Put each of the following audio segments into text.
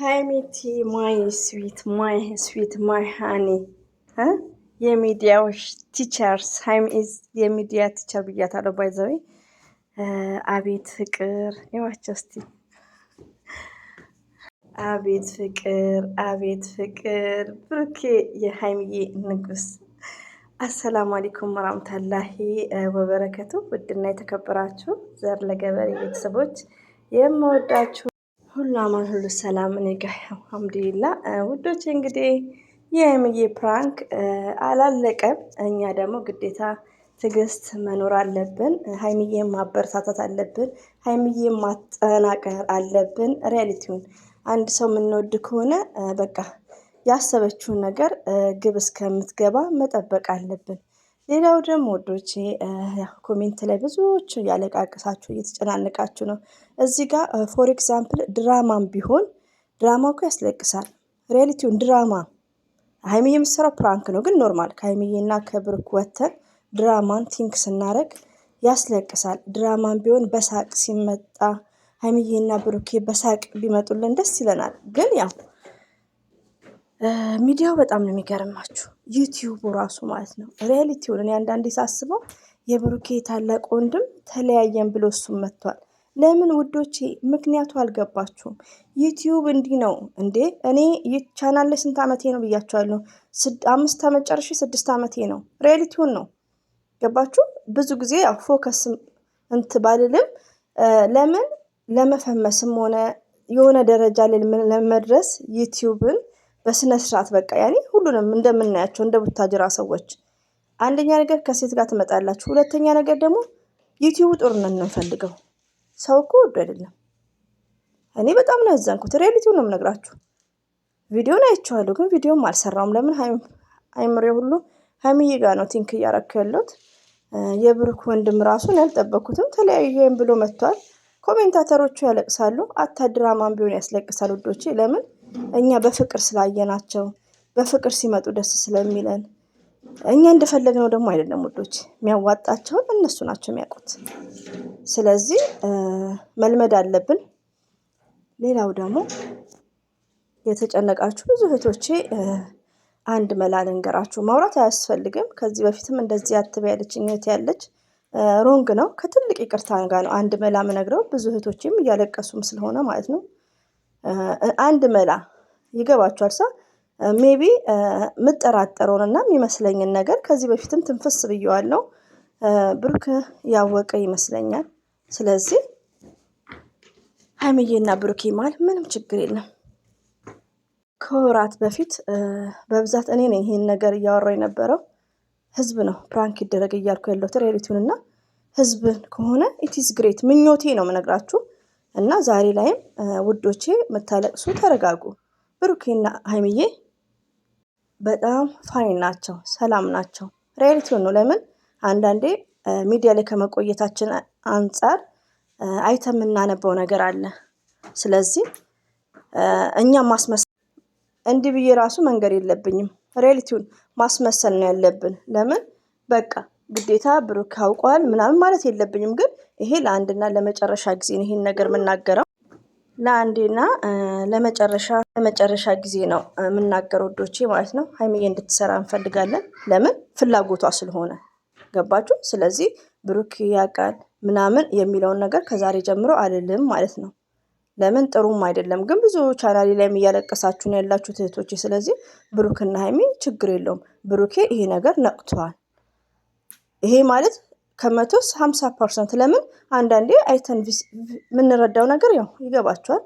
ሃይሚቲ ማይ ስዊት ማይ ሃኒ የሚዲያዎች ቲቸርስ ሃይሚ ኢዝ የሚዲያ ቲቸር ብያታለሁ። ባይዘዌ አቤት ፍቅር ይዋቸው እስቲ አቤት ፍቅር ብሩኬ የሃይሚዬ ንጉስ። አሰላሙ አለይኩም ወራህመቱላሂ ወበረከቱ። ውድና የተከበራችሁ ዘር ለገበሬ ቤተሰቦች የምወዳችሁ ሁሉ አማን ሁሉ ሰላም፣ እኔ ጋር አልሐምዱሊላህ። ውዶች እንግዲህ የሃይሚዬ ፕራንክ አላለቀም። እኛ ደግሞ ግዴታ ትዕግስት መኖር አለብን። ሃይሚዬ ማበረታታት አለብን። ሃይሚዬ ማጠናቀር አለብን። ሪያሊቲውን አንድ ሰው የምንወድ ከሆነ በቃ ያሰበችውን ነገር ግብ እስከምትገባ መጠበቅ አለብን። ሌላው ደግሞ ወዶቼ ኮሜንት ላይ ብዙዎች እያለቃቀሳችሁ እየተጨናነቃችሁ ነው። እዚህ ጋር ፎር ኤግዛምፕል ድራማም ቢሆን ድራማው እኮ ያስለቅሳል። ሪያሊቲውን ድራማ ሃይሚዬ የምትሰራው ፕራንክ ነው፣ ግን ኖርማል ከሃይሚዬና ከብሩክ ወተን ድራማን ቲንክ ስናደርግ ያስለቅሳል። ድራማም ቢሆን በሳቅ ሲመጣ ሃይሚዬና ብሩኬ በሳቅ ቢመጡልን ደስ ይለናል። ግን ያው ሚዲያው በጣም ነው የሚገርማችሁ፣ ዩቲዩቡ ራሱ ማለት ነው። ሪያሊቲውን እኔ አንዳንዴ ሳስበው የብሩኬ ታላቅ ወንድም ተለያየን ብሎ እሱም መጥቷል። ለምን ውዶቼ? ምክንያቱ አልገባችሁም? ዩቲዩብ እንዲህ ነው እንዴ? እኔ ቻናል ላይ ስንት ዓመቴ ነው ብያቸዋለሁ። 5 ዓመት ጨርሼ 6 ዓመቴ ነው። ሪያሊቲውን ነው። ገባችሁ? ብዙ ጊዜ ያው ፎከስ ባልልም ለምን ለመፈመስም ሆነ የሆነ ደረጃ ላይ ለመድረስ ዩቲዩብን በስነ ስርዓት በቃ ያኔ ሁሉንም እንደምናያቸው እንደ ቡታጅራ ሰዎች አንደኛ ነገር ከሴት ጋር ትመጣላችሁ፣ ሁለተኛ ነገር ደግሞ ዩቲዩብ ጦርነት ነው የምፈልገው። ሰው እኮ ወዶ አይደለም። እኔ በጣም ነው ያዘንኩት። ሪያሊቲውን ነው የምነግራችሁ። ቪዲዮን አይቼዋለሁ፣ ግን ቪዲዮም አልሰራውም። ለምን አይምሬ ሁሉ ሃይሚዬ ጋር ነው ቲንክ እያረኩ ያለሁት። የብሩክ ወንድም ራሱን ያልጠበኩትም ተለያየን ብሎ መጥቷል። ኮሜንታተሮቹ ያለቅሳሉ። ድራማም ቢሆን ያስለቅሳል ውዶቼ። ለምን? እኛ በፍቅር ስላየናቸው በፍቅር ሲመጡ ደስ ስለሚለን። እኛ እንደፈለግነው ደግሞ አይደለም ውዶች። የሚያዋጣቸውን እነሱ ናቸው የሚያውቁት። ስለዚህ መልመድ አለብን። ሌላው ደግሞ የተጨነቃችሁ ብዙ እህቶቼ አንድ መላ ልንገራችሁ። ማውራት አያስፈልግም። ከዚህ በፊትም እንደዚህ አትበይ ያለችኝ እህት ያለች ሮንግ ነው። ከትልቅ ይቅርታ ጋር ነው አንድ መላ የምነግረው። ብዙ እህቶቼም እያለቀሱም ስለሆነ ማለት ነው። አንድ መላ ይገባችኋል። ሜቢ የምጠራጠረውንና የሚመስለኝን ነገር ከዚህ በፊትም ትንፍስ ብየዋለሁ። ብሩክ ያወቀ ይመስለኛል። ስለዚህ ሃይሚዬና ብሩኬ ማለት ምንም ችግር የለም። ከወራት በፊት በብዛት እኔ ነኝ ይሄን ነገር እያወራሁ የነበረው። ህዝብ ነው ፕራንክ ይደረግ እያልኩ ያለሁት ሪያሊቲውንና ህዝብን ከሆነ ኢትስ ግሬት ምኞቴ ነው የምነግራችሁ። እና ዛሬ ላይም ውዶቼ የምታለቅሱ ተረጋጉ። ብሩኬና ሃይሚዬ በጣም ፋይን ናቸው፣ ሰላም ናቸው። ሪያሊቲውን ነው። ለምን አንዳንዴ ሚዲያ ላይ ከመቆየታችን አንጻር አይተን የምናነበው ነገር አለ። ስለዚህ እኛም ማስመሰል እንዲህ ብዬ ራሱ መንገር የለብኝም። ሪያሊቲውን ማስመሰል ነው ያለብን። ለምን በቃ ግዴታ ብሩክ አውቋል ምናምን ማለት የለብኝም። ግን ይሄ ለአንድና ለመጨረሻ ጊዜ ነው ይሄን ነገር የምናገረው። ለአንዴና ለመጨረሻ ጊዜ ነው የምናገረው ወዶቼ ማለት ነው። ሃይሚዬ እንድትሰራ እንፈልጋለን። ለምን? ፍላጎቷ ስለሆነ። ገባችሁ? ስለዚህ ብሩክ ያውቃል ምናምን የሚለውን ነገር ከዛሬ ጀምሮ አልልም ማለት ነው። ለምን? ጥሩም አይደለም። ግን ብዙ ቻናሌ ላይም እያለቀሳችሁ ነው ያላችሁት እህቶቼ። ስለዚህ ብሩክና ሃይሚ ችግር የለውም። ብሩኬ ይሄ ነገር ነቅቷል። ይሄ ማለት 150%። ለምን? አንዳንዴ አይተን የምንረዳው ነገር ያው ይገባቸዋል።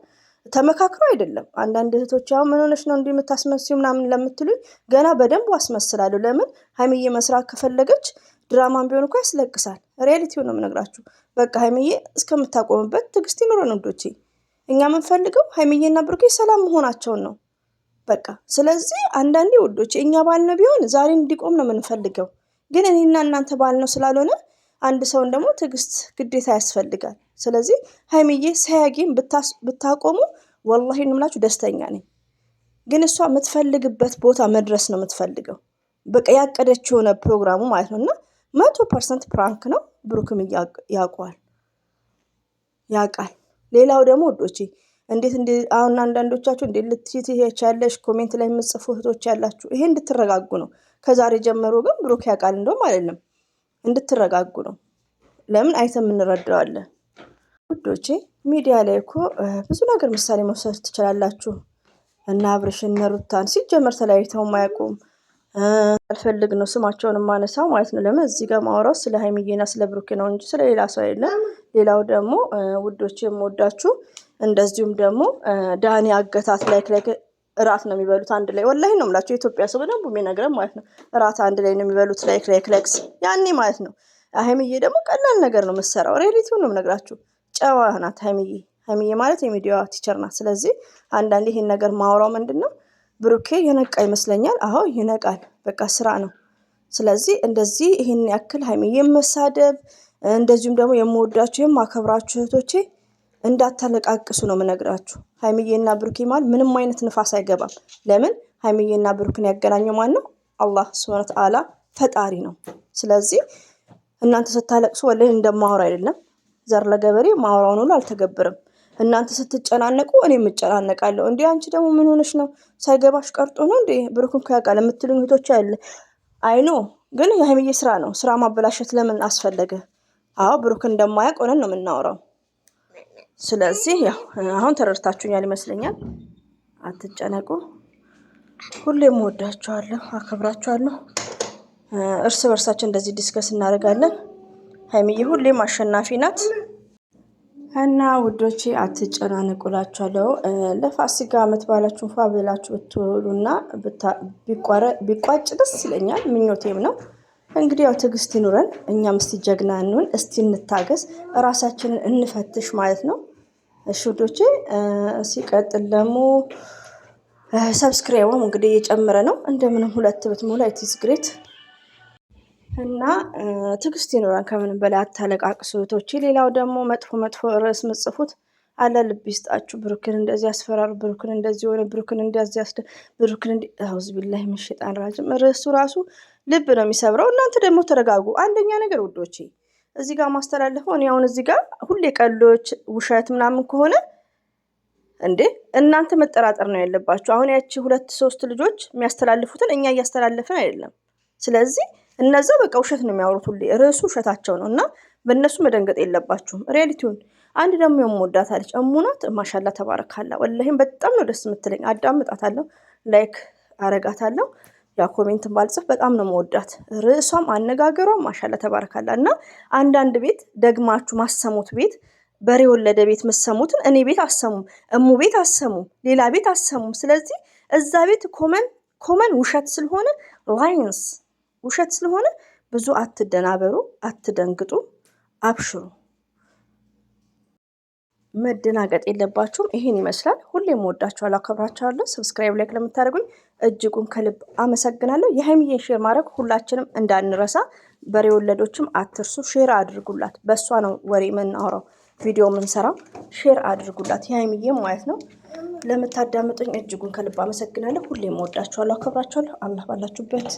ተመካክሮ አይደለም። አንዳንድ እህቶች ያው ምን ሆነሽ ነው እንዲህ የምታስመስዩ ምናምን ለምትሉኝ ገና በደንብ አስመስላለሁ። ለምን? ሃይሚዬ መስራት ከፈለገች ድራማም ቢሆን እኮ ያስለቅሳል። ሪያሊቲውን ነው የምነግራችሁ። በቃ ሃይሚዬ እስከምታቆምበት ትዕግስት ይኖረን ውዶቼ። እኛ የምንፈልገው ሃይሚዬና ብሩኬ ሰላም መሆናቸውን ነው በቃ። ስለዚህ አንዳንዴ ውዶቼ እኛ ባልነው ቢሆን ዛሬ እንዲቆም ነው የምንፈልገው። ግን እኔና እናንተ ባልነው ስላልሆነ አንድ ሰውን ደግሞ ትዕግስት ግዴታ ያስፈልጋል። ስለዚህ ሃይሚዬ ሳያጌም ብታቆሙ ወላሂ እንምላችሁ ደስተኛ ነኝ። ግን እሷ የምትፈልግበት ቦታ መድረስ ነው የምትፈልገው። በቃ ያቀደች የሆነ ፕሮግራሙ ማለት ነው። እና 100% ፕራንክ ነው። ብሩክም ያውቃል። ሌላው ደግሞ ወዶቼ እንዴት አሁን አንዳንዶቻችሁ እንዴት ልትይቻለሽ ኮሜንት ላይ የምጽፉ እህቶች ያላችሁ ይሄ እንድትረጋጉ ነው። ከዛሬ ጀምሮ ግን ብሩክ ያውቃል እንደውም አይደለም እንድትረጋጉ ነው። ለምን አይተም እንረዳዋለን ውዶቼ። ሚዲያ ላይ እኮ ብዙ ነገር ምሳሌ መውሰድ ትችላላችሁ። እና አብርሽን ሩታን ሲጀመር ተለያይተው ማያውቁም። አልፈልግ ነው ስማቸውን ማነሳው ማለት ነው። ለምን እዚህ ጋር ማውራው ስለ ሀይሚዬና ስለ ብሩክ ነው እንጂ ስለ ሌላ ሰው አይደለም። ሌላው ደግሞ ውዶቼ የምወዳችሁ እንደዚሁም ደግሞ ዳኒ አገታት ላይክ እራት ነው የሚበሉት አንድ ላይ። ወላሂ ነው የምላችሁ የኢትዮጵያ ሰው በደንብ የሚነግረን ማለት ነው። እራት አንድ ላይ ነው የሚበሉት ላይክ ላይክስ ያኔ ማለት ነው። ሀይሚዬ ደግሞ ቀላል ነገር ነው የምትሰራው። ሪያሊቲውን ነው የምነግራችሁ። ጨዋ ናት ሀይሚዬ ማለት የሚዲያዋ ቲቸር ናት። ስለዚህ አንዳንዴ ይሄን ነገር ማውራው ምንድን ነው ብሩኬ የነቃ ይመስለኛል። አዎ ይነቃል። በቃ ስራ ነው። ስለዚህ እንደዚህ ይሄን ያክል ሀይሚዬ መሳደብ እንደዚሁም ደግሞ የምወዳችሁ የማከብራችሁ እህቶቼ እንዳታለቃቅሱ ነው የምነግራችሁ። ሀይሚዬና ብሩኬ ማለት ምንም አይነት ንፋስ አይገባም። ለምን ሀይሚዬና ብሩክን ያገናኘው ማን ነው? አላህ ሱብሃነሁ ወተዓላ ፈጣሪ ነው። ስለዚህ እናንተ ስታለቅሱ ወላሂ እንደማወራ አይደለም። ዘር ለገበሬ ማወራውን ሁሉ አልተገብርም። እናንተ ስትጨናነቁ እኔም እጨናነቃለሁ። እንዴ አንቺ ደግሞ ምን ሆነሽ ነው? ሳይገባሽ ቀርጦ ነው እንዴ ብሩክን ያውቃል የምትሉኝ እህቶች አለ። አይኖ ግን የሀይሚዬ ስራ ነው። ስራ ማበላሸት ለምን አስፈለገ? አዎ ብሩክን እንደማያውቅ ሆነን ነው የምናወራው። ስለዚህ ያው አሁን ተረድታችሁኛል ይመስለኛል። አትጨነቁ። ሁሌም ወዳችኋለሁ፣ አከብራችኋለሁ። እርስ በርሳችን እንደዚህ ዲስከስ እናደርጋለን። ሀይሚዬ ሁሌም አሸናፊ ናት እና ውዶቼ አትጨናነቁላችኋለሁ። ለፋሲካ ዓመት ባላችሁን ፏ ብላችሁ ብትውሉና ቢቋጭ ደስ ይለኛል፣ ምኞቴም ነው። እንግዲህ ያው ትዕግስት ይኑረን። እኛም እስቲ ጀግና እንሁን፣ እስቲ እንታገስ፣ ራሳችንን እንፈትሽ ማለት ነው። እሺ ውዶቼ። ሲቀጥል ደግሞ ሰብስክራይቡም እንግዲህ እየጨመረ ነው። እንደምንም 2 ብትሞላ ኢትስ ግሬት እና ትዕግስት ይኑረን። ከምንም በላይ አታለቃቅሱ እህቶቼ። ሌላው ደግሞ መጥፎ ርዕስ ምጽፉት አለ ልብ ይስጣችሁ። ብሩክን እንደዚህ ያስፈራሩ፣ ብሩክን እንደዚህ ሆነ፣ ብሩክን እንደዚህ ብሩክን አውዝ ቢላሂ ሚነ ሸይጣን ራጂም። ርዕሱ ራሱ ልብ ነው የሚሰብረው። እናንተ ደግሞ ተረጋጉ። አንደኛ ነገር ውዶቼ እዚህ ጋር ማስተላለፈው እኔ አሁን እዚህ ጋር ሁሌ ቀሎች ውሸት ምናምን ከሆነ እንዴ እናንተ መጠራጠር ነው ያለባችሁ። አሁን ያቺ 2-3 ልጆች የሚያስተላልፉትን እኛ እያስተላለፍን አይደለም። ስለዚህ እነዛ በቃ ውሸት ነው የሚያወሩት። ሁሌ ርዕሱ ውሸታቸው ነው እና በእነሱ መደንገጥ የለባችሁም። ሪያሊቲውን አንድ ደግሞ የምወዳታለች እሙናት ማሻላ ተባረካላ። ወላሂም በጣም ነው ደስ የምትለኝ። አዳምጣታለሁ፣ ላይክ አረጋታለሁ። ያ ኮሜንትን ባልጽፍ በጣም ነው መወዳት። ርዕሷም አነጋገሯም ማሻላ ተባረካላ። እና አንዳንድ ቤት ደግማችሁ ማሰሙት ቤት በሬ ወለደ ቤት መሰሙትን እኔ ቤት አሰሙም፣ እሙ ቤት አሰሙም፣ ሌላ ቤት አሰሙም። ስለዚህ እዛ ቤት ኮመን ውሸት ስለሆነ ላይንስ ውሸት ስለሆነ ብዙ አትደናበሩ፣ አትደንግጡ፣ አብሽሩ። መደናገጥ የለባችሁም። ይሄን ይመስላል። ሁሌም ወዳችኋለሁ፣ አከብራችኋለሁ። ሰብስክራይብ ላይክ ለምታደርጉኝ እጅጉን ከልብ አመሰግናለሁ። የሀይሚዬን ሼር ማድረግ ሁላችንም እንዳንረሳ። በሬ ወለዶችም አትርሱ፣ ሼር አድርጉላት። በእሷ ነው ወሬ የምናወራው፣ ቪዲዮ የምንሰራው። ሼር አድርጉላት፣ የሀይሚዬም ማለት ነው። ለምታዳምጡኝ እጅጉን ከልብ አመሰግናለሁ። ሁሌም ወዳችኋለሁ፣ አከብራችኋለሁ። አላህ ባላችሁበት